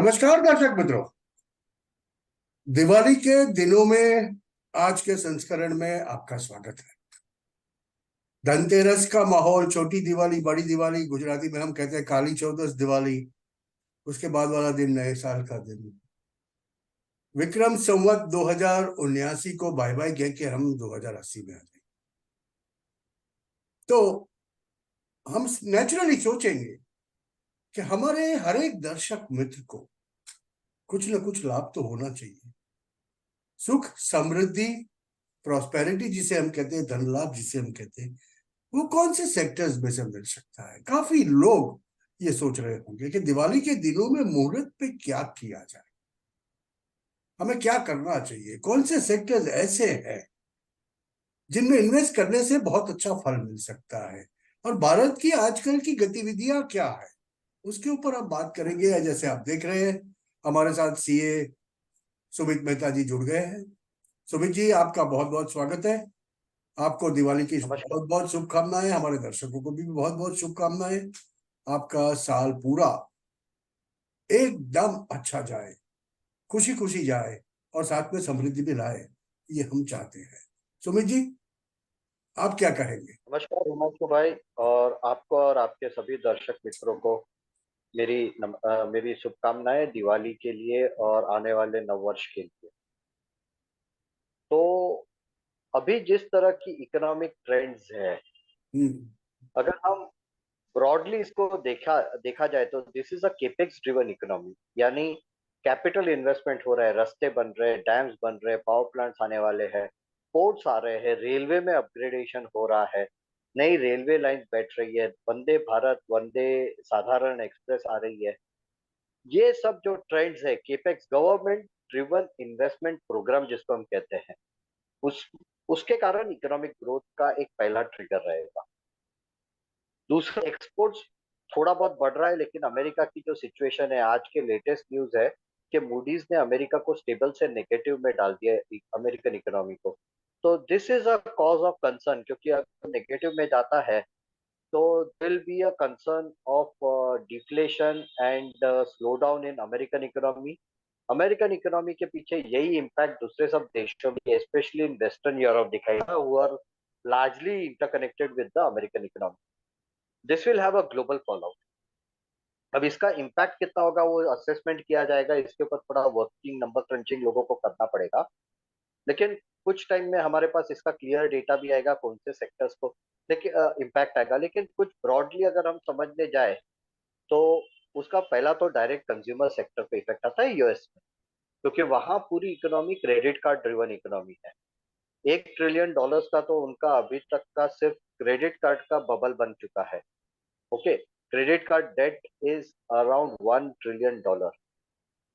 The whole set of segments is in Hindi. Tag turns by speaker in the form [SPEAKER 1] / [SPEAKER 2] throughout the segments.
[SPEAKER 1] नमस्कार दर्शक मित्रों। दिवाली के दिनों में आज के संस्करण में आपका स्वागत है। धनतेरस का माहौल, छोटी दिवाली, बड़ी दिवाली, गुजराती में हम कहते हैं काली चौदस दिवाली, उसके बाद वाला दिन नए साल का दिन। विक्रम संवत 2079 को बाय बाय कह के हम 2080 में आ जाएंगे। तो हम नेचुरली सोचेंगे कि हमारे हर एक दर्शक मित्र को कुछ न कुछ लाभ तो होना चाहिए। सुख, समृद्धि, प्रॉस्पेरिटी जिसे हम कहते हैं, धन लाभ जिसे हम कहते हैं, वो कौन से सेक्टर्स में से मिल सकता है। काफी लोग ये सोच रहे होंगे कि दिवाली के दिनों में मुहूर्त पे क्या किया जाए, हमें क्या करना चाहिए, कौन से सेक्टर्स ऐसे हैं जिनमें इन्वेस्ट करने से बहुत अच्छा फल मिल सकता है, और भारत की आजकल की गतिविधियां क्या है, उसके ऊपर हम बात करेंगे। जैसे आप देख रहे हैं, हमारे साथ सीए सुमित मेहता जी जुड़ गए हैं। सुमित जी, आपका बहुत बहुत स्वागत है। आपको दिवाली की
[SPEAKER 2] नमस्कार।
[SPEAKER 1] बहुत बहुत शुभकामनाएं, हमारे दर्शकों को भी बहुत बहुत शुभकामनाएं। आपका साल पूरा एकदम अच्छा जाए, खुशी खुशी जाए, और साथ में समृद्धि भी लाए, ये हम चाहते हैं। सुमित जी, आप क्या कहेंगे?
[SPEAKER 2] नमस्कार हिमांशु भाई, और आपको और आपके सभी दर्शक मित्रों को मेरी शुभकामनाएं दिवाली के लिए और आने वाले नव वर्ष के लिए। तो अभी जिस तरह की इकोनॉमिक ट्रेंड्स है,
[SPEAKER 1] हम्म।
[SPEAKER 2] अगर हम ब्रॉडली इसको देखा देखा जाए तो this is a capex driven economy. यानी कैपिटल इन्वेस्टमेंट हो रहा है, रास्ते बन रहे हैं, डैम्स बन रहे हैं, पावर प्लांट्स आने वाले हैं, पोर्ट्स आ रहे हैं, रेलवे में अपग्रेडेशन हो रहा है, नई रेलवे लाइन बैठ रही है, वंदे भारत, वंदे साधारण एक्सप्रेस आ रही है। ये सब जो ट्रेंड्स है, capex government driven investment program जिसको हम कहते हैं, उस उसके कारण इकोनॉमिक ग्रोथ का एक पहला ट्रिगर रहेगा। दूसरा, एक्सपोर्ट्स थोड़ा बहुत बढ़ रहा है, लेकिन अमेरिका की जो सिचुएशन है, आज के लेटेस्ट न्यूज है कि मूडीज ने अमेरिका को स्टेबल से नेगेटिव में डाल दिया है, अमेरिकन इकोनॉमी को। तो this is a cause of concern, क्योंकि अगर नेगेटिव में जाता है तो will be a concern of deflation and slow down in American economy. American economy के पीछे यही इम्पैक्ट दूसरे सब देशों में, स्पेशली इन वेस्टर्न यूरोप, दिखाई who are largely interconnected with the American economy. This will have a global follow. अब इसका इम्पैक्ट कितना होगा वो असेसमेंट किया जाएगा, इसके ऊपर थोड़ा वर्किंग नंबर क्रंचिंग लोगों को करना पड़ेगा। लेकिन कुछ टाइम में हमारे पास इसका क्लियर डेटा भी आएगा, कौन से सेक्टर्स को लेकिन इम्पैक्ट आएगा। लेकिन कुछ ब्रॉडली अगर हम समझने जाए तो उसका पहला तो डायरेक्ट कंज्यूमर सेक्टर पे इफेक्ट आता है, यूएस में, क्योंकि वहां पूरी economy credit card driven economy है। $1 ट्रिलियन का तो उनका अभी तक का सिर्फ क्रेडिट कार्ड का बबल बन चुका है। Okay, credit card debt is around $1 trillion.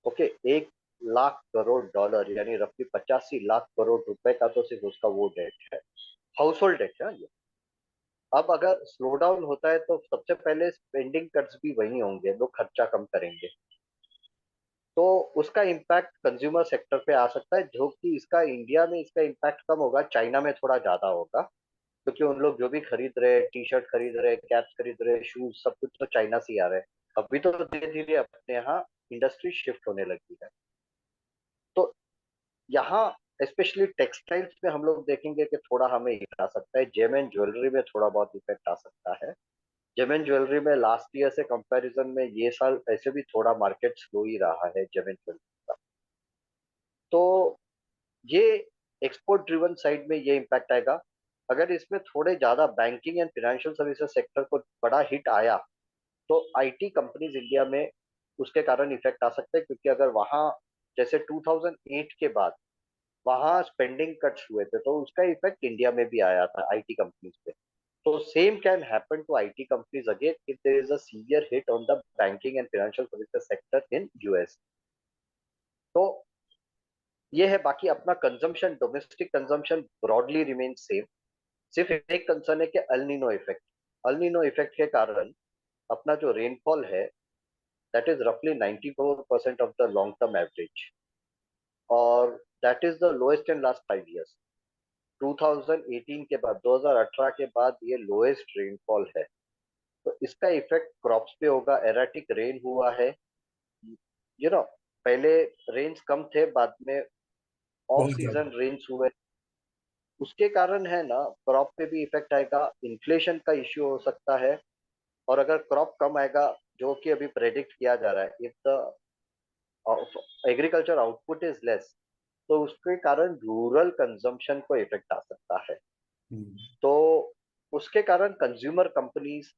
[SPEAKER 2] Okay, 1 lakh crore dollar, यानी रफली 85 लाख करोड़ रुपए का तो सिर्फ उसका वो डेट है, हाउस होल्ड डेट है ये। अब अगर स्लो डाउन होता है तो सबसे पहले स्पेंडिंग कट्स भी वही होंगे, लोग खर्चा कम करेंगे, तो उसका इम्पैक्ट कंज्यूमर सेक्टर पे आ सकता है। जो कि इसका इंडिया में इसका इम्पैक्ट कम होगा, चाइना में थोड़ा ज्यादा होगा, क्योंकि उन लोग जो भी खरीद रहे हैं, टी शर्ट खरीद रहे हैं, कैप्स खरीद रहे हैं, शूज, सब कुछ तो चाइना से ही आ रहा है। अभी तो धीरे धीरे अपने यहाँ इंडस्ट्री शिफ्ट होने लगी है। तो यहाँ स्पेशली टेक्सटाइल्स में हम लोग देखेंगे कि थोड़ा हमें इफेक्ट आ सकता है, जेम एंड ज्वेलरी में थोड़ा बहुत इफेक्ट आ सकता है। जेम एंड ज्वेलरी में लास्ट ईयर से कंपैरिजन में ये साल ऐसे भी थोड़ा मार्केट स्लो ही रहा है जेम एंड ज्वेलरी का। तो ये एक्सपोर्ट ड्रिवन साइड में ये इम्पैक्ट आएगा। अगर इसमें थोड़े ज्यादा banking and financial services sector को बड़ा हिट आया तो आईटी कंपनीज इंडिया में उसके कारण इफेक्ट आ सकता है, क्योंकि अगर वहां जैसे 2008 के बाद वहां स्पेंडिंग कट्स हुए थे तो उसका इफेक्ट इंडिया में भी आया था आईटी कंपनीज पे। तो same can happen to IT companies again if there is a severe hit on the banking and financial services sector in US. तो ये है। बाकी अपना consumption, domestic consumption broadly remain same. सिर्फ एक कंसर्न है कि El Nino effect, El Nino effect के कारण अपना जो रेनफॉल है दैट इज रफली 94% of the long term average, और that is the lowest in last 5 years। 2018 के बाद, 2018 के बाद ये लोएस्ट रेनफॉल है। तो इसका इफेक्ट क्रॉप्स पे होगा, एराटिक रेन हुआ है, यू नो पहले रेंज कम थे, बाद में ऑफ
[SPEAKER 1] बहुत ज्यादा।
[SPEAKER 2] सीजन रेंज हुए, उसके कारण है ना क्रॉप पे भी इफेक्ट आएगा, इन्फ्लेशन का इश्यू हो सकता है। और अगर क्रॉप कम आएगा, जो कि अभी प्रेडिक्ट किया जा रहा है, if the agriculture output is less, तो उसके कारण रूरल कंजम्पशन को इफेक्ट आ सकता है।
[SPEAKER 1] हम्म,
[SPEAKER 2] तो उसके कारण कंज्यूमर कंपनीज,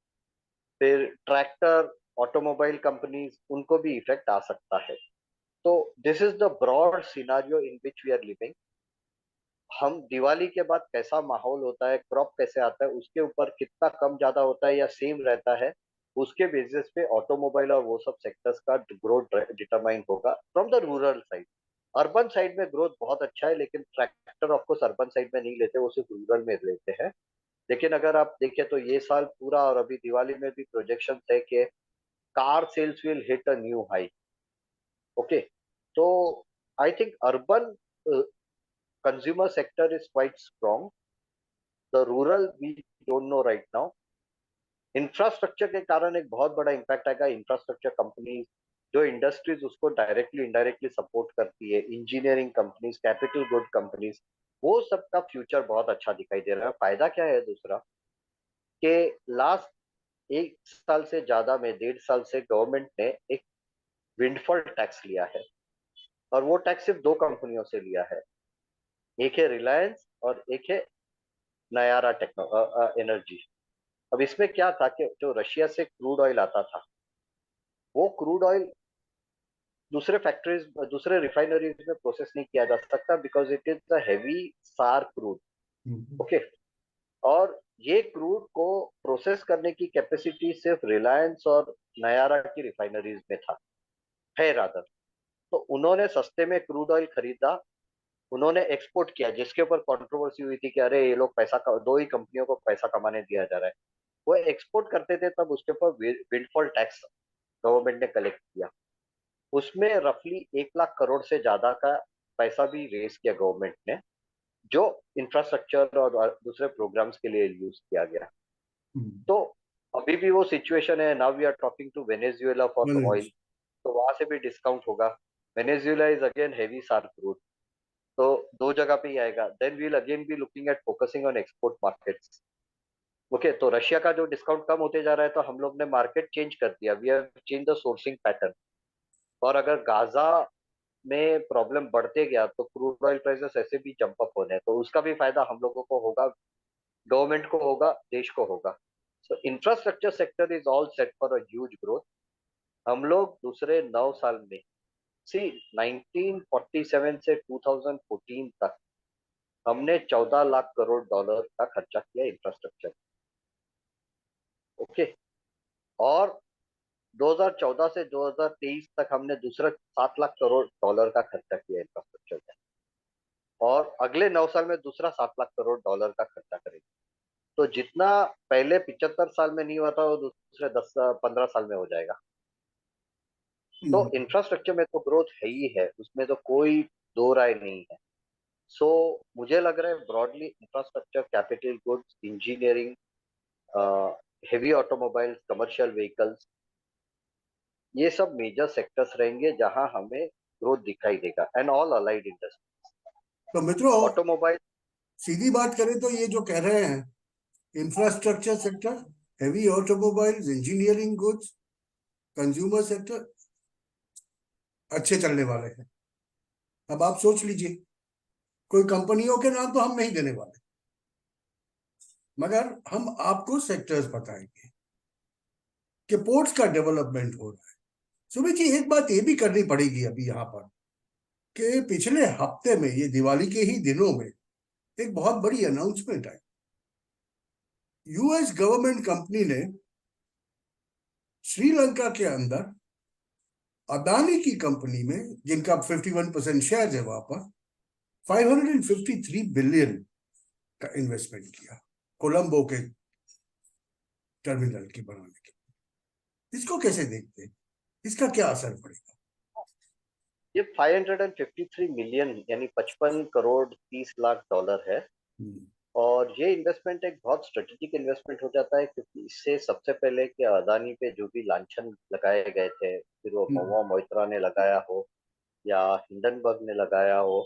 [SPEAKER 2] फिर ट्रैक्टर, ऑटोमोबाइल कंपनीज, उनको भी इफेक्ट आ सकता है। तो this is the broad scenario in which we are living. हम दिवाली के बाद कैसा माहौल होता है, क्रॉप कैसे आता है, उसके ऊपर कितना कम ज्यादा होता है या सेम रहता है, उसके बेसिस पे ऑटोमोबाइल और वो सब सेक्टर्स का ग्रोथ डिटरमाइन होगा from the rural side. Urban side में ग्रोथ बहुत अच्छा है, लेकिन tractor of course urban side में नहीं लेते, वो सिर्फ रूरल में लेते हैं। लेकिन अगर आप देखें तो ये साल पूरा और अभी दिवाली में भी प्रोजेक्शन है कि car sales will hit a new high. Okay, तो I think urban consumer sector is quite strong. The rural we don't know right now. Infrastructure के कारण एक बहुत बड़ा इम्पैक्ट आएगा। इंफ्रास्ट्रक्चर कंपनीज, जो इंडस्ट्रीज उसको डायरेक्टली इनडायरेक्टली सपोर्ट करती है, engineering companies, capital good companies, वो सबका फ्यूचर बहुत अच्छा दिखाई दे रहा है। फायदा क्या है दूसरा, कि लास्ट 1 साल से ज्यादा में, 1.5 साल से गवर्नमेंट ने एक विंडफॉल टैक्स लिया है, और वो टैक्स सिर्फ 2 कंपनियों से लिया है। एक है रिलायंस और एक है नयारा टेक्नो एनर्जी। अब इसमें क्या था कि जो रशिया से क्रूड ऑयल आता था, वो क्रूड ऑयल दूसरे फैक्ट्रीज, दूसरे रिफाइनरीज में प्रोसेस नहीं किया जा सकता, because it is a heavy sour crude.
[SPEAKER 1] Hmm,
[SPEAKER 2] okay, और ये क्रूड को प्रोसेस करने की कैपेसिटी सिर्फ रिलायंस और नयारा की रिफाइनरीज में था, है रादर। तो उन्होंने सस्ते में क्रूड ऑयल खरीदा, उन्होंने एक्सपोर्ट किया, जिसके ऊपर कंट्रोवर्सी हुई थी कि अरे ये लोग पैसा, दो ही कंपनियों को पैसा कमाने दिया जा रहा है। वो एक्सपोर्ट करते थे, तब उसके ऊपर विंडफॉल टैक्स गवर्नमेंट ने कलेक्ट किया। उसमें रफली 1 लाख करोड़ से ज्यादा का पैसा भी रेज किया गवर्नमेंट ने, जो इंफ्रास्ट्रक्चर और दूसरे प्रोग्राम्स के लिए यूज किया गया।
[SPEAKER 1] हम्म,
[SPEAKER 2] तो अभी भी वो सिचुएशन है। Now we are talking to Venezuela for oil,
[SPEAKER 1] manage।
[SPEAKER 2] तो वहां से भी डिस्काउंट होगा। Venezuela is again heavy sour crude, तो दो जगह पे ही आएगा। Then we'll again be looking at focusing on export markets. Okay, तो रशिया का जो डिस्काउंट कम होते जा रहा है, तो हम लोग ने मार्केट चेंज कर दिया, we have change the sourcing pattern. और अगर गाजा में प्रॉब्लम बढ़ते गया, तो क्रूड ऑयल प्राइसेस ऐसे भी जंप अप होने हैं, तो उसका भी फायदा हम लोगों को होगा, गवर्नमेंट को होगा, देश को होगा। So infrastructure sector is all set for a huge growth. हम लोग दूसरे 9 साल में, सी 1947 से 2014 तक हमने 14 लाख करोड़ डॉलर का खर्चा किया इंफ्रास्ट्रक्चर। ओके, और 2014 से 2023 तक हमने दूसरा 7 लाख करोड़ डॉलर का खर्चा किया इंफ्रास्ट्रक्चर में, और अगले 9 साल में दूसरा 7 लाख करोड़ डॉलर का खर्चा करेंगे। तो जितना पहले 75 साल में नहीं हुआ था, वो दूसरे 10-15 साल में हो जाएगा। तो
[SPEAKER 1] हम्म,
[SPEAKER 2] इंफ्रास्ट्रक्चर में तो ग्रोथ है ही है, उसमें तो कोई दो राय नहीं है। सो मुझे लग रहा है broadly infrastructure, capital goods, engineering, heavy automobiles, commercial vehicles, ये सब मेजर सेक्टर्स रहेंगे जहां हमें ग्रोथ दिखाई देगा, एंड ऑल अलाइड इंडस्ट्री।
[SPEAKER 1] तो मित्रों,
[SPEAKER 2] ऑटोमोबाइल,
[SPEAKER 1] सीधी बात करें तो ये जो कह रहे हैं, infrastructure sector, heavy automobiles, engineering goods, consumer sector अच्छे चलने वाले हैं। अब आप सोच लीजिए, कोई कंपनियों के नाम तो हम नहीं देने वाले, मगर हम आपको सेक्टर्स बताएंगे कि पोर्ट्स का डेवलपमेंट हो रहा है। सुमित जी, एक बात ये भी करनी पड़ेगी अभी यहाँ पर, कि पिछले हफ्ते में, ये दिवाली के ही दिनों में, एक बहुत बड़ी अनाउंसमेंट आई। यूएस गवर्नमेंट कंपनी ने श्रीलंका के अंदर अदानी की कंपनी में, जिनका 51% शेयर है वहां पर, 553 बिलियन का इन्वेस्टमेंट किया, कोलंबो के टर्मिनल की बनाने के। इसको कैसे देखते हैं, इसका क्या असर पड़ेगा?
[SPEAKER 2] ये 553 मिलियन यानी 55 करोड़ 30 लाख डॉलर है।
[SPEAKER 1] हम्म,
[SPEAKER 2] और ये इन्वेस्टमेंट एक बहुत स्ट्रेटेजिक इन्वेस्टमेंट हो जाता है, क्योंकि इससे सबसे पहले कि अदानी पे जो भी लांछन लगाए गए थे, फिर वो
[SPEAKER 1] हम्म,
[SPEAKER 2] महुआ मोइत्रा ने लगाया हो या हिंडनबर्ग ने लगाया हो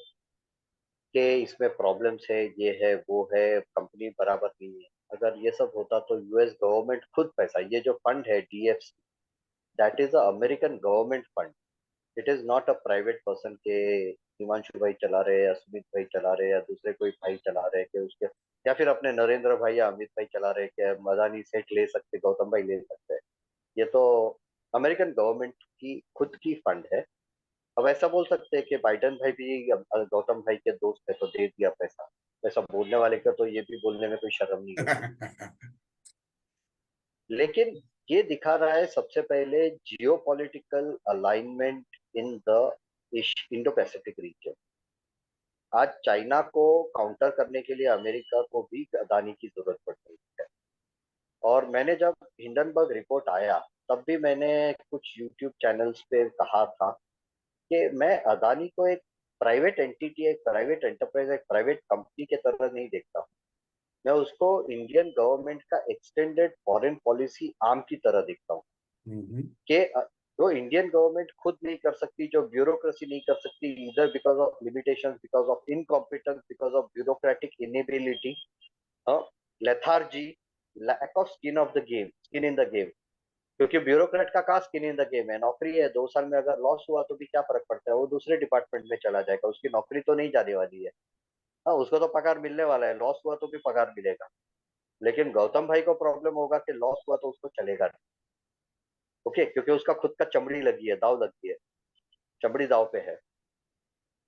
[SPEAKER 2] कि इसमें प्रॉब्लम्स है, ये है वो है, कंपनी बराबर नहीं है, अगर ये सब होता तो यूएस गवर्नमेंट खुद पैसा, ये जो फंड है DFC, that is a American government fund, it is not a private person के हिमांशु भाई चला रहे या सुमित भाई चला रहे या दूसरे कोई भाई चला रहे कि उसके, या फिर अपने नरेंद्र भाई या अमित भाई चला रहे कि मदानी सेठ ले सकते, गौतम भाई ले सकते हैं। ये तो अमेरिकन गवर्नमेंट की खुद की फंड है। अब ऐसा बोल सकते हैं कि बाइडन भाई भी गौतम भाई के दोस्त है तो दे दिया पैसा, ऐसा बोलने वाले का तो ये भी बोलने में कोई शर्म नहीं होती। लेकिन ये दिखा रहा है सबसे पहले जियो political alignment in the Indo Pacific reason. आज चाइना को काउंटर करने के लिए अमेरिका को भी अदानी की जरूरत पड़ रही है। और मैंने जब हिंडनबर्ग रिपोर्ट आया, तब भी मैंने कुछ यूट्यूब चैनल्स पे कहा था कि मैं अदानी को एक प्राइवेट एंटिटी, एक प्राइवेट एंटरप्राइज, एक प्राइवेट कंपनी के तरह नहीं देखता हूँ। मैं उसको इंडियन गवर्नमेंट का एक्सटेंडेड फॉरेन पॉलिसी आर्म की तरह देखता हूँ
[SPEAKER 1] हम्म,
[SPEAKER 2] कि जो इंडियन गवर्नमेंट खुद नहीं कर सकती, जो ब्यूरोक्रेसी नहीं कर सकती, इधर because of limitation, because of incompetence, because of bureaucratic inability, lethargy, lack of skin of the game, skin in the game. क्योंकि ब्यूरोक्रेट का कहा स्किन इन द गेम है, नौकरी है, 2 साल में अगर लॉस हुआ तो भी क्या फर्क पड़ता है, वो दूसरे डिपार्टमेंट में चला जाएगा, उसकी नौकरी तो नहीं जाने वाली है। हाँ, उसको तो पगार मिलने वाला है, लॉस हुआ तो भी पगार मिलेगा। लेकिन गौतम भाई को प्रॉब्लम होगा कि लॉस हुआ तो उसको चलेगा नहीं। ओके, क्योंकि उसका खुद का चमड़ी लगी है, दाव लगी है, चमड़ी दाव पे है।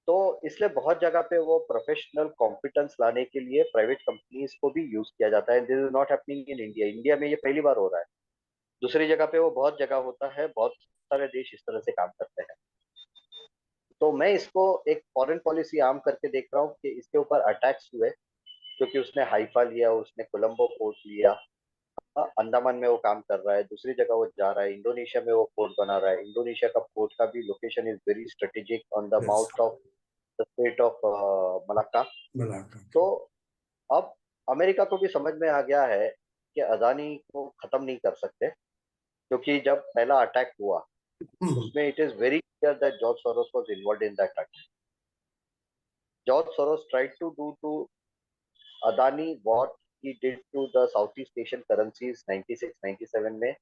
[SPEAKER 2] तो इसलिए बहुत जगह पे वो प्रोफेशनल कॉम्पिटेंस लाने के लिए प्राइवेट कंपनीज को भी यूज किया जाता है। This is not happening in India, India में ये पहली बार हो रहा है। दूसरी जगह पे वो बहुत जगह होता है, बहुत सारे देश इस तरह से काम करते हैं। तो मैं इसको एक फॉरेन पॉलिसी आर्म करके देख रहा हूँ कि इसके ऊपर अटैक्स हुए, क्योंकि उसने हाइफा लिया, उसने कोलंबो पोर्ट लिया, अंडमान में वो काम कर रहा है, दूसरी जगह वो जा रहा है, इंडोनेशिया में वो पोर्ट बना रहा है। इंडोनेशिया का पोर्ट का भी location is very strategic on the
[SPEAKER 1] yes,
[SPEAKER 2] mouth of the straight of Malacca.
[SPEAKER 1] Malacca.
[SPEAKER 2] तो अब अमेरिका को भी समझ में आ गया है कि अदानी को खत्म नहीं कर सकते, क्योंकि जब पहला अटैक हुआ
[SPEAKER 1] हम्म,
[SPEAKER 2] उसमें it is very clear that George Soros was involved in that attack. George Soros tried to do to Adani what he did to the Southeast Asian currencies 96 97 में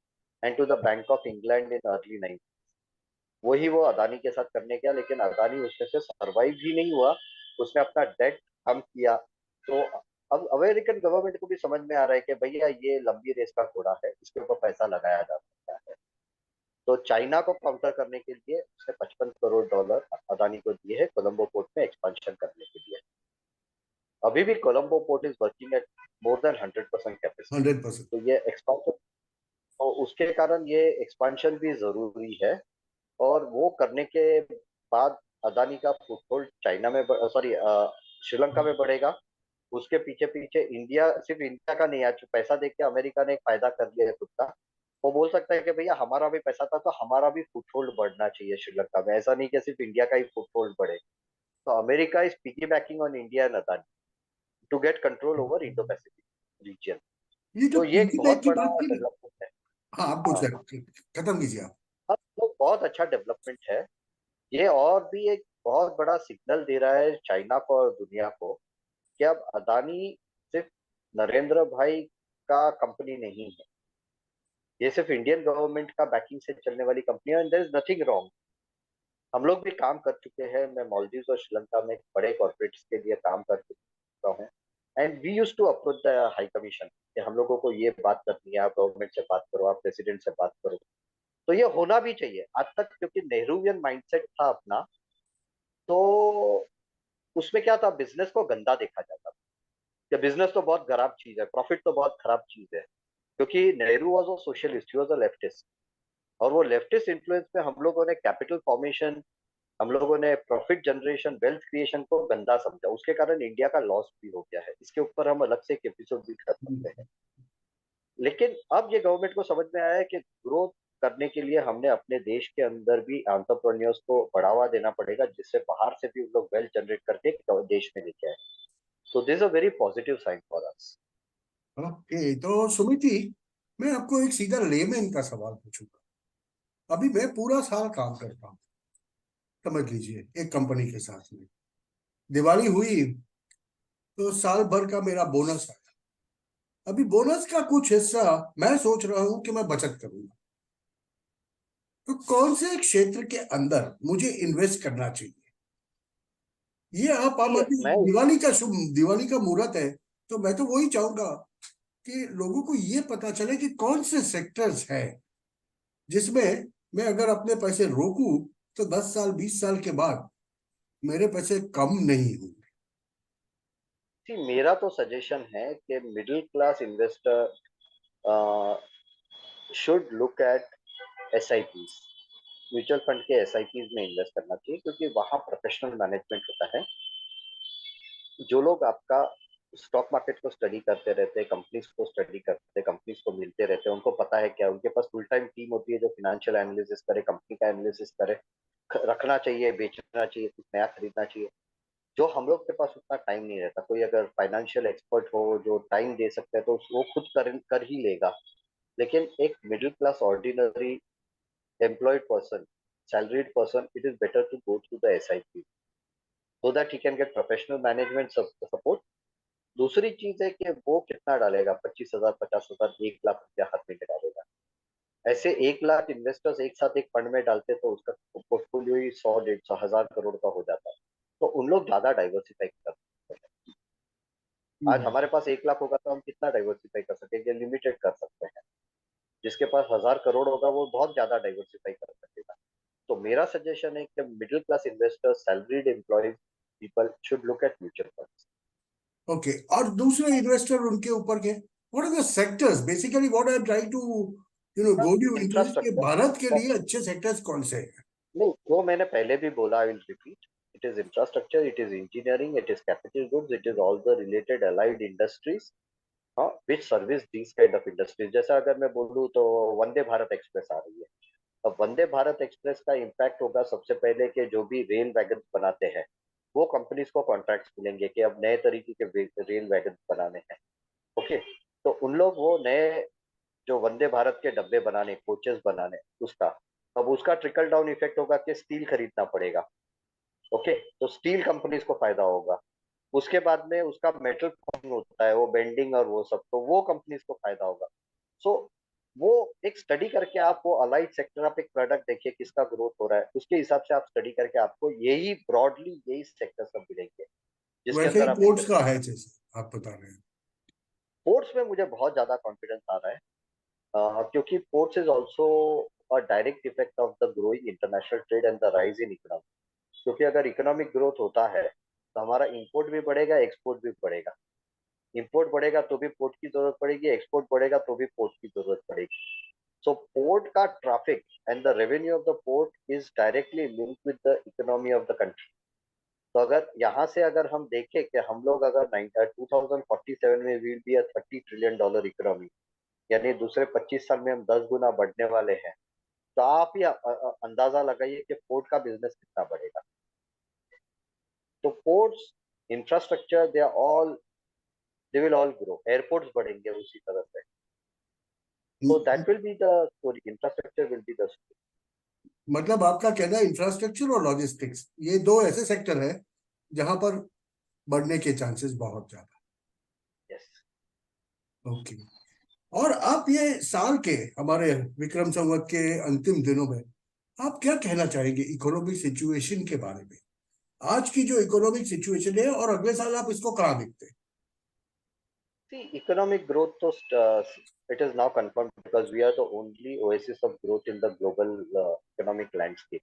[SPEAKER 2] and to the Bank of England in early 90। वही वो अदानी के साथ करने गया, लेकिन अदानी उसमें से सरवाइव ही नहीं हुआ, उसने अपना डेट कम किया। तो अब अमेरिकन गवर्नमेंट को भी समझ में आ रहा है कि भैया ये लंबी रेस का घोड़ा है, इसके ऊपर पैसा लगाया जा सकता है। तो चाइना को काउंटर करने के लिए उसने $55 करोड़ अदानी को दिए हैं कोलंबो पोर्ट में एक्सपांशन करने के लिए। अभी भी Colombo port is working at more than 100% capacity.
[SPEAKER 1] 100%।
[SPEAKER 2] तो ये एक्सपांशन, और उसके कारण ये एक्सपांशन भी जरूरी है। और वो करने के बाद अदानी का फुटहोल्ड चाइना में, सॉरी, श्रीलंका में बढ़ेगा। उसके पीछे पीछे इंडिया, सिर्फ इंडिया का नहीं, आज पैसा देख के अमेरिका ने एक फायदा कर लिया है खुद का। वो बोल सकता है कि भैया हमारा भी पैसा था तो हमारा भी फुटहोल्ड बढ़ना चाहिए श्रीलंका में, ऐसा नहीं कि सिर्फ इंडिया का ही फुटहोल्ड बढ़े। तो America is piggy backing on India and Adani to get control over Indo Pacific region.
[SPEAKER 1] ये जो
[SPEAKER 2] तो ये एक
[SPEAKER 1] पिगी बैंक
[SPEAKER 2] बहुत
[SPEAKER 1] की
[SPEAKER 2] बड़ा
[SPEAKER 1] बात की ना।
[SPEAKER 2] डेवलपमेंट है।
[SPEAKER 1] हाँ, आप पूछ
[SPEAKER 2] हाँ,
[SPEAKER 1] रहे, खत्म कीजिए आप।
[SPEAKER 2] अब तो बहुत अच्छा डेवलपमेंट है ये, और भी एक बहुत बड़ा सिग्नल दे रहा है चाइना को और दुनिया को कि अब अदानी सिर्फ नरेंद्र भाई का कंपनी नहीं है, ये सिर्फ इंडियन गवर्नमेंट का बैकिंग से चलने वाली कंपनी है, and there is nothing wrong. हम लोग भी काम कर चुके हैं, मैं मालदीव और श्रीलंका में बड़े कॉर्पोरेट्स के लिए काम कर चुका हूँ। And we use to approach the high commission कि हम लोगों को ये बात करनी है, आप गवर्नमेंट से बात करो, आप प्रेसिडेंट से बात करो। तो ये होना भी चाहिए आज तक, क्योंकि नेहरूवियन माइंडसेट था अपना। तो उसमें क्या था, बिजनेस को गंदा देखा जाता था कि बिजनेस तो बहुत खराब चीज है, प्रॉफिट तो बहुत खराब चीज है। क्योंकि Nehru was a socialist, he was a leftist. और वो लेफ्टिस्ट इन्फ्लुएंस में हम लोगों ने कैपिटल फॉर्मेशन, हम लोगों ने प्रॉफिट जनरेशन, वेल्थ क्रिएशन को गंदा समझा, उसके कारण इंडिया का लॉस भी हो गया है। इसके ऊपर हम अलग से एक एपिसोड भी कर सकते हैं। लेकिन अब ये गवर्नमेंट को समझ में आया है कि ग्रोथ करने के लिए हमने अपने देश के अंदर भी एंटरप्रेन्योर्स को बढ़ावा देना पड़ेगा, जिससे बाहर से भी उन लोग वेल्थ जनरेट करके देश में लेके आए। So this is a very positive sign for us.
[SPEAKER 1] Okay, तो सुमिति, मैं आपको एक सीधा लेमैन का सवाल पूछूंगा। अभी मैं पूरा साल काम करता हूँ, समझ लीजिए, एक कंपनी के साथ में। दिवाली हुई तो साल भर का मेरा बोनस आया। अभी बोनस का कुछ हिस्सा मैं सोच रहा हूँ कि मैं बचत करूंगा। तो कौन से क्षेत्र के अंदर मुझे इन्वेस्ट करना चाहिए? ये आप
[SPEAKER 2] See,
[SPEAKER 1] हमारी
[SPEAKER 2] मैं
[SPEAKER 1] दिवाली का मुहूर्त है, तो मैं तो वही चाहूंगा कि लोगों को ये पता चले कि कौन से सेक्टर्स है जिसमें मैं अगर अपने पैसे रोकूं तो 10 साल 20 साल के बाद मेरे पैसे कम नहीं होंगे।
[SPEAKER 2] see, मेरा तो सजेशन है कि middle class investor should look eight SIPs, mutual fund के SIPs में इन्वेस्ट करना चाहिए, क्योंकि वहां प्रोफेशनल मैनेजमेंट होता है। जो लोग आपका स्टॉक मार्केट को स्टडी करते रहते हैं, कंपनीज को स्टडी करते हैं, कंपनीज को मिलते रहते हैं, उनको पता है क्या, उनके पास फुल टाइम टीम होती है जो फाइनेंशियल एनालिसिस करे, कंपनी का एनालिसिस करे, रखना चाहिए, बेचना चाहिए, कुछ नया खरीदना चाहिए। जो हम लोग के पास उतना टाइम नहीं रहता। कोई अगर फाइनेंशियल एक्सपर्ट हो जो टाइम दे सकता है तो वो खुद कर ही लेगा। लेकिन एक middle class ordinary employed person, salaried person, it is better to go through the SIP so that he can get professional management support. दूसरी चीज है कि वो कितना डालेगा, 25,000, 50,000, 1 लाख रुपया हाथ में डालेगा। ऐसे 1 लाख इन्वेस्टर्स एक साथ एक फंड में डालते तो उसका पोर्टफोलियो ही 100, 150, 1,000 करोड़ का हो जाता है। तो उन लोग ज्यादा डाइवर्सिफाई कर सकते हैं। आज
[SPEAKER 1] हम्म।
[SPEAKER 2] हमारे पास 1 लाख होगा तो हम कितना डाइवर्सिफाई कर सकेंगे? लिमिटेड कर सकते हैं। जिसके पास 1,000 करोड़ होगा वो बहुत ज्यादा डाइवर्सिफाई कर सकेगा। तो मेरा सजेशन है कि middle class investors, salaried employees people should look at mutual funds.
[SPEAKER 1] Okay, और दूसरे इन्वेस्टर उनके ऊपर के what are the sectors, basically what I am trying to go you into this, कि
[SPEAKER 2] इंफ्रास्ट्रक्चर,
[SPEAKER 1] भारत के लिए अच्छे सेक्टर्स कौन से हैं?
[SPEAKER 2] नहीं वो मैंने पहले भी बोला, I will repeat. It is infrastructure, it is engineering, it is capital goods, it is all the related allied industries, हाँ, which service these kind of industries. जैसा अगर मैं बोलूँ तो वंदे भारत एक्सप्रेस आ रही है। अब वंदे भारत एक्सप्रेस का इम्पैक्ट होगा सबसे पहले कि जो भी रेल वैगन बनाते हैं वो कंपनीज को कॉन्ट्रैक्ट्स मिलेंगे कि अब नए तरीके के रेल वैगन बनाने हैं। ओके, तो उन लोग वो नए जो वंदे भारत के डब्बे बनाने, कोचेस बनाने, उसका अब उसका ट्रिकल डाउन इफेक्ट होगा कि स्टील खरीदना पड़ेगा। ओके, तो स्टील कंपनीज को फायदा होगा। उसके बाद में उसका मेटल फॉर्मिंग होता है, वो बेंडिंग और वो सब, तो वो कंपनीज को फायदा होगा। सो वो एक स्टडी करके आप वो अलाइड सेक्टर, आप एक प्रोडक्ट देखिए किसका ग्रोथ हो रहा है, उसके हिसाब से आप स्टडी करके आपको यही ब्रॉडली यही सेक्टर सब मिलेंगे जिसके
[SPEAKER 1] वैसे ही
[SPEAKER 2] अंदर आप
[SPEAKER 1] पोर्ट्स
[SPEAKER 2] इन्वेस्ट
[SPEAKER 1] का
[SPEAKER 2] कर
[SPEAKER 1] है
[SPEAKER 2] सकते
[SPEAKER 1] जैसे आप बता रहे हैं।
[SPEAKER 2] हैं। पोर्ट्स में मुझे बहुत ज्यादा कॉन्फिडेंस आ रहा है, क्योंकि ports is also a direct effect of the growing international trade and the rise in economy. क्योंकि अगर इकोनॉमिक ग्रोथ होता है तो हमारा इंपोर्ट भी बढ़ेगा, एक्सपोर्ट भी बढ़ेगा। इंपोर्ट बढ़ेगा तो भी पोर्ट की जरूरत पड़ेगी, एक्सपोर्ट बढ़ेगा तो भी पोर्ट की जरूरत पड़ेगी। सो पोर्ट का traffic and the revenue of the port is directly linked with the economy of the country. तो अगर यहाँ से अगर हम देखें कि हम लोग अगर 2047 में विल बी $30 ट्रिलियन इकोनॉमी, यानी दूसरे 25 साल में हम 10 गुना बढ़ने वाले हैं, तो आप ही अंदाजा लगाइए कि पोर्ट का बिजनेस कितना बढ़ेगा। तो ports, infrastructure, they will all grow. Airports बढ़ेंगे उसी तरह से। So that will be the story. Infrastructure will be the story.
[SPEAKER 1] मतलब आपका कहना है इंफ्रास्ट्रक्चर और लॉजिस्टिक्स, ये दो ऐसे सेक्टर है जहां पर बढ़ने के चांसेस बहुत ज्यादा।
[SPEAKER 2] Yes.
[SPEAKER 1] ओके, और आप ये साल के हमारे विक्रम संवत के अंतिम दिनों में आप क्या कहना चाहेंगे इकोनॉमिक सिचुएशन के बारे में? आज की जो इकोनॉमिक सिचुएशन है और अगले साल आप इसको कहाँ देखते हैं?
[SPEAKER 2] See, economic growth, it is now confirmed because we are the only oasis of growth in the global economic landscape.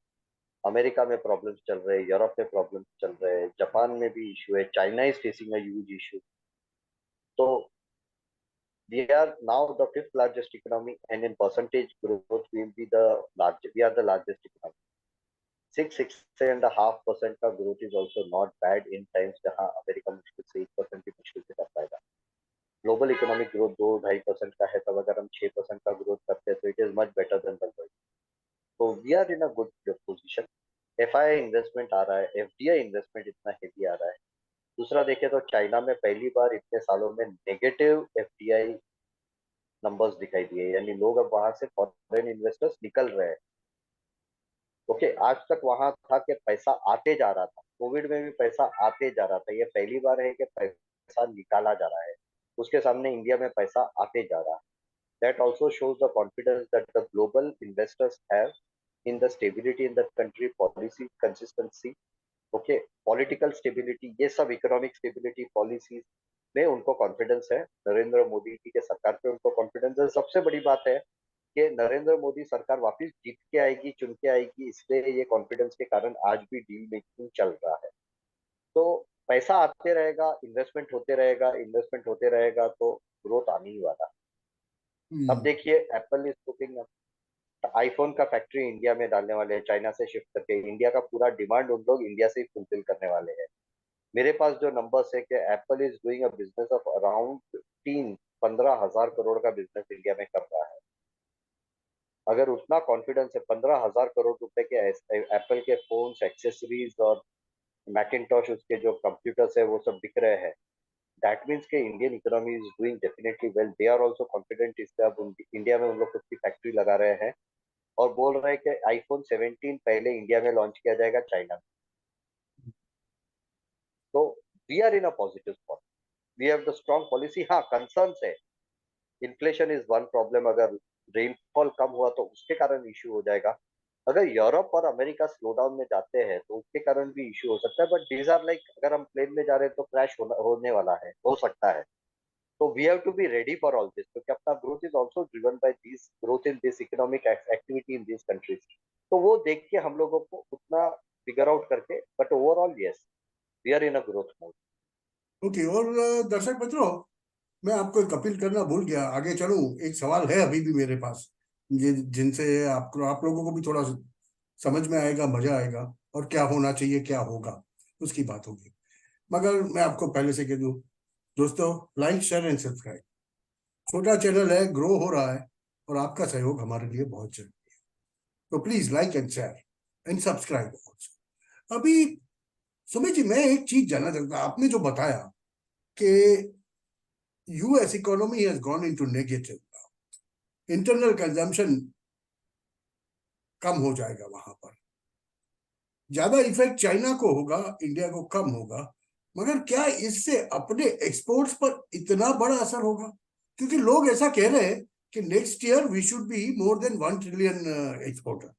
[SPEAKER 2] America में प्रॉब्लम्स चल रहे हैं, यूरोप में प्रॉब्लम्स चल रहे हैं, जापान में भी इशू है, China is facing a huge issue. तो we are now the fifth largest economy, and in percentage growth we will be the largest. We are the largest economy. 6.5% का growth is also not bad in times जहाँ अमेरिका मुश्किल से 1% भी मुश्किल से कर पाएगा। ग्लोबल इकोनॉमिक ग्रोथ 2-2.5% का है, तब अगर हम 6% का ग्रोथ करते हैं तो it is much better than the world. तो we are in a good position. FI investment आ रहा है, FDI इन्वेस्टमेंट इतना हेवी आ रहा है, दूसरा देखें तो चाइना में पहली बार इतने सालों में नेगेटिव एफडीआई नंबर्स दिखाई दिए, यानी लोग अब वहां से फॉरेन इन्वेस्टर्स निकल रहे हैं। ओके, आज तक वहां था कि पैसा आते जा रहा था, कोविड में भी पैसा आते जा रहा था, ये पहली बार है कि पैसा निकाला जा रहा है। उसके सामने इंडिया में पैसा आते जा रहा है। That also shows the confidence that the global investors have in the stability in the country, policy consistency, okay, political stability, ये सब इकोनॉमिक स्टेबिलिटी पॉलिसीज में उनको कॉन्फिडेंस है। नरेंद्र मोदी जी के सरकार पे उनको कॉन्फिडेंस है। सबसे बड़ी बात है कि नरेंद्र मोदी सरकार वापस जीत के आएगी, चुन के आएगी, इसलिए ये कॉन्फिडेंस के कारण आज भी डील मेकिंग चल रहा है। तो पैसा आते रहेगा, इन्वेस्टमेंट होते रहेगा तो ग्रोथ आने ही वाला। अब
[SPEAKER 1] हम्म।
[SPEAKER 2] देखिए, एप्पल इज पुटिंग आईफोन का फैक्ट्री इंडिया में डालने वाले हैं, चाइना से शिफ्ट करके। इंडिया का पूरा डिमांड उन लोग इंडिया से ही फुलफिल करने वाले हैं। मेरे पास जो नंबर्स है कि Apple is doing a business of around 15,000 crore का बिजनेस इंडिया में कर रहा है। अगर उतना कॉन्फिडेंस है, 15,000 करोड़ रुपए के एप्पल के फोन्स, एक्सेसरीज और मैकिनटॉश, उसके जो कंप्यूटर्स है वो सब बिक रहे हैं, दैट मीन्स के Indian economy is doing definitely well. They are also confident, इससे अब इंडिया में उन लोग खुद की फैक्ट्री लगा रहे हैं और बोल रहे हैं कि आईफोन 17 पहले इंडिया में लॉन्च किया जाएगा चाइना में। तो we are in a positive spot, we have the strong policy. हाँ, कंसर्न्स है, इन्फ्लेशन इज वन प्रॉब्लम, अगर रेनफॉल कम हुआ तो उसके कारण इश्यू हो जाएगा। अगर यूरोप और अमेरिका स्लो डाउन में जाते हैं तो उसके कारण भी इश्यू हो सकता है। बट दीज आर लाइक, अगर हम प्लेन में जा रहे हैं तो क्रैश होने वाला है, हो सकता है। तो we have to be ready for all this, क्योंकि अपना growth is also driven by this growth in this economic activity in this countries. तो वो देख के हम लोगों को उतना फिगर आउट करके, but overall yes, we are in a growth mode.
[SPEAKER 1] Okay. और दर्शक मित्रों, मैं आपको एक अपील करना भूल गया, आगे चलूं। एक सवाल है अभी भी मेरे पास, जिनसे आपको, आप लोगों को भी थोड़ा समझ में आएगा, मजा आएगा, और क्या होना चाहिए, क्या होगा, उसकी बात होगी। मगर मैं आपको पहले से कह दूं, दोस्तों, लाइक शेयर एंड सब्सक्राइब। छोटा चैनल है, ग्रो हो रहा है, और आपका सहयोग हमारे लिए बहुत जरूरी है। तो please like and share and subscribe also. अभी सुमित जी, मैं एक चीज जानना चाहता हूं। आपने जो बताया कि US economy has gone into negative, internal consumption कम हो जाएगा वहां पर, ज्यादा इफेक्ट चाइना को होगा, इंडिया को कम होगा। मगर क्या इससे अपने एक्सपोर्ट्स पर इतना बड़ा असर होगा? क्योंकि लोग ऐसा कह रहे हैं कि next year we should be more than 1 trillion exporter,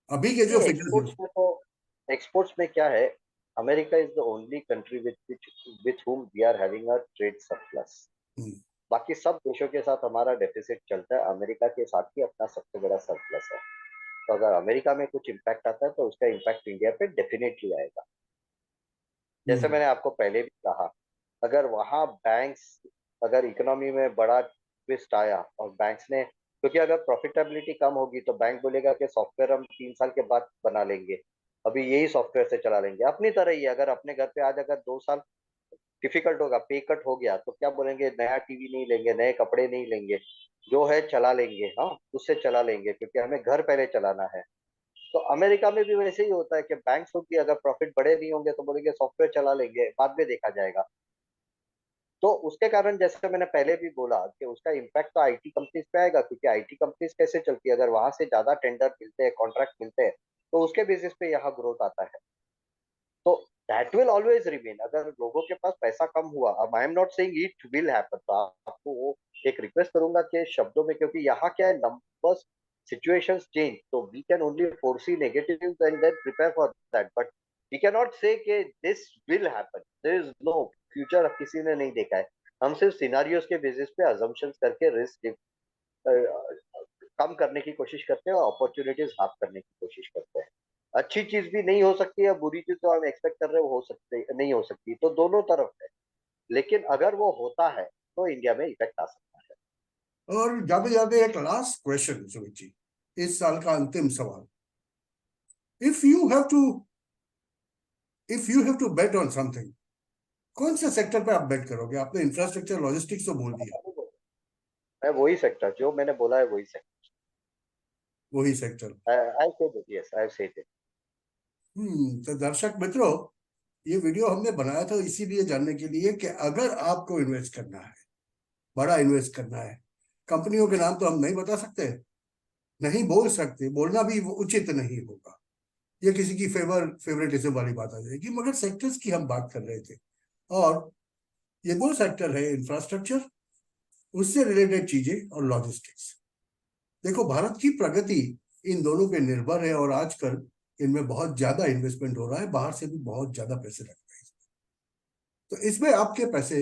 [SPEAKER 1] अभी के जो
[SPEAKER 2] नहीं,
[SPEAKER 1] फिगर्स
[SPEAKER 2] एक्सपोर्ट्स में क्या है, America is the only country with whom we are having a trade surplus.
[SPEAKER 1] हैं।
[SPEAKER 2] बाकी सब देशों के साथ हमारा डेफिसिट चलता है, अमेरिका के साथ ही अपना सबसे बड़ा सरप्लस है। तो अगर अमेरिका में कुछ इम्पैक्ट आता है तो उसका इम्पैक्ट इंडिया पे डेफिनेटली आएगा। जैसे
[SPEAKER 1] हम्म।
[SPEAKER 2] मैंने आपको पहले भी कहा, अगर वहाँ बैंक्स, अगर इकोनॉमी में बड़ा ट्विस्ट आया और बैंक्स ने, क्योंकि अगर प्रॉफिटेबिलिटी कम होगी तो बैंक बोलेगा कि सॉफ्टवेयर हम 3 साल के बाद बना लेंगे, अभी यही सॉफ्टवेयर से चला लेंगे। अपनी तरह ही अगर अपने घर पे आज अगर 2 साल डिफिकल्ट होगा, पे कट हो गया, तो क्या बोलेंगे, नया टीवी नहीं लेंगे, नए कपड़े नहीं लेंगे, जो है चला लेंगे, हाँ उससे चला लेंगे, क्योंकि हमें घर पहले चलाना है। तो अमेरिका में भी वैसे ही होता है कि बैंक्स की अगर प्रॉफिट बड़े नहीं होंगे तो बोलेंगे सॉफ्टवेयर चला लेंगे, बाद में देखा जाएगा। तो उसके कारण, जैसे मैंने पहले भी बोला, कि उसका इम्पैक्ट तो आईटी कंपनीज पे आएगा, क्योंकि आईटी कंपनीज कैसे चलती है, अगर वहां से ज्यादा टेंडर मिलते हैं, कॉन्ट्रैक्ट मिलते हैं, तो उसके बेसिस पे यहाँ ग्रोथ आता है। तो दैट विल ऑलवेज रिमेन। अगर लोगों के पास पैसा कम हुआ, अब I am not saying it will happen, तो आपको वो एक रिक्वेस्ट करूंगा कि शब्दों में, क्योंकि यहाँ क्या है, नंबर्स, सिचुएशंस चेंज, तो we can only foresee negative and then prepare for that, but we can not say कि this will happen. There is no future, किसी ने नहीं देखा है। हम सिर्फ सिनारियोज के बेसिस पे अजम्पशंस करके रिस्क कम करने की कोशिश करते हैं और अपॉर्चुनिटीज हाफ करने की कोशिश करते हैं। अच्छी चीज भी नहीं हो सकती है, बुरी चीज तो हम एक्सपेक्ट कर रहे हो सकते नहीं हो सकती, तो दोनों तरफ है। लेकिन अगर वो होता है तो इंडिया में इफेक्ट आ सकता है।
[SPEAKER 1] और जाते जाते एक लास्ट क्वेश्चन सुमित जी, इस साल का अंतिम सवाल। If you have to if you have to bet on something, कौन से सेक्टर पे आप बेट करोगे? आपने इंफ्रास्ट्रक्चर लॉजिस्टिक्स तो बोल दिया,
[SPEAKER 2] मैं वही सेक्टर जो मैंने बोला है, वही
[SPEAKER 1] वही sector.
[SPEAKER 2] Sector, I said it, yes I said it.
[SPEAKER 1] तो दर्शक मित्रों, ये वीडियो हमने बनाया था इसीलिए जानने के लिए कि अगर आपको इन्वेस्ट करना है, बड़ा इन्वेस्ट करना है, कंपनियों के नाम तो हम नहीं बता सकते, नहीं बोल सकते, बोलना भी उचित नहीं होगा, ये किसी की फेवरेटिज्म वाली बात आ जाएगी, मगर सेक्टर्स की हम बात कर रहे थे। और ये दो सेक्टर है, इंफ्रास्ट्रक्चर, उससे रिलेटेड चीजें, और लॉजिस्टिक्स। देखो, भारत की प्रगति इन दोनों पे निर्भर है, और आजकल इनमें बहुत ज्यादा इन्वेस्टमेंट हो रहा है, बाहर से भी बहुत ज्यादा पैसे लग रहे हैं। तो इसमें आपके पैसे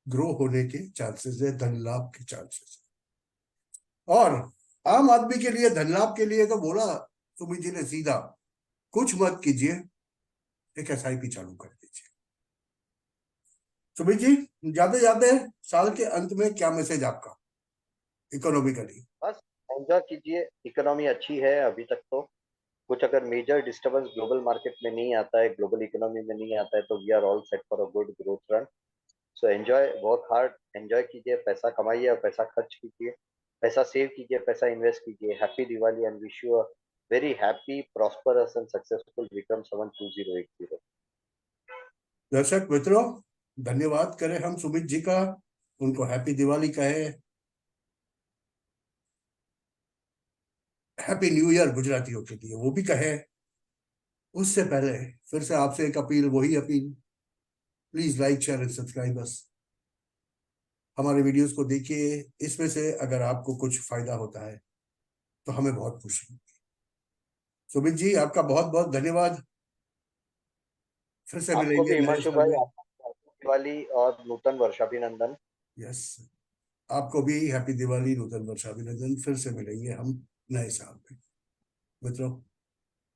[SPEAKER 1] ग्रो होने के चांसेस है, धन लाभ के चांसेस है। और आम आदमी के लिए धन लाभ के लिए तो बोला सुमित जी ने सीधा, कुछ मत कीजिए, एक एसआईपी चालू कर दीजिए। सुमित जी, जाते जाते साल के अंत में क्या मैसेज आपका इकोनॉमिकली?
[SPEAKER 2] बस एंजॉय कीजिए, इकोनॉमी अच्छी है अभी तक तो। कुछ अगर मेजर डिस्टरबेंस ग्लोबल मार्केट में नहीं आता है, ग्लोबल इकोनॉमी में नहीं आता है, तो we are all set for a good growth run. So enjoy, work hard, enjoy कीजिए, पैसा कमाइए और पैसा खर्च कीजिए, पैसा सेव कीजिए, पैसा इन्वेस्ट कीजिए। Happy Diwali and wish you a very happy, prosperous and successful Vikram Samvat 2080।
[SPEAKER 1] दर्शक मित्रों, धन्यवाद करें हम सुमित जी का, उनको हैप्पी दिवाली कहे, हैप्पी न्यू ईयर गुजरातियों के लिए वो भी कहे। उससे पहले फिर से आपसे एक अपील, वही appeal, please like share and subscribe us. हमारे वीडियोस को देखिए, इसमें से अगर आपको कुछ फायदा होता है तो हमें बहुत खुशी होगी। सुमित जी, आपका बहुत बहुत धन्यवाद। फिर से
[SPEAKER 2] आपको
[SPEAKER 1] मिलेंगे
[SPEAKER 2] भी
[SPEAKER 1] नए
[SPEAKER 2] हिमांशु
[SPEAKER 1] साल
[SPEAKER 2] भाई,
[SPEAKER 1] में।
[SPEAKER 2] आपको हैप्पी दिवाली और नूतन वर्षाभिनंदन।
[SPEAKER 1] यस, आपको भी हैप्पी दिवाली, नूतन वर्ष अभिनंदन। फिर से मिलेंगे हम नए साल में मित्रों।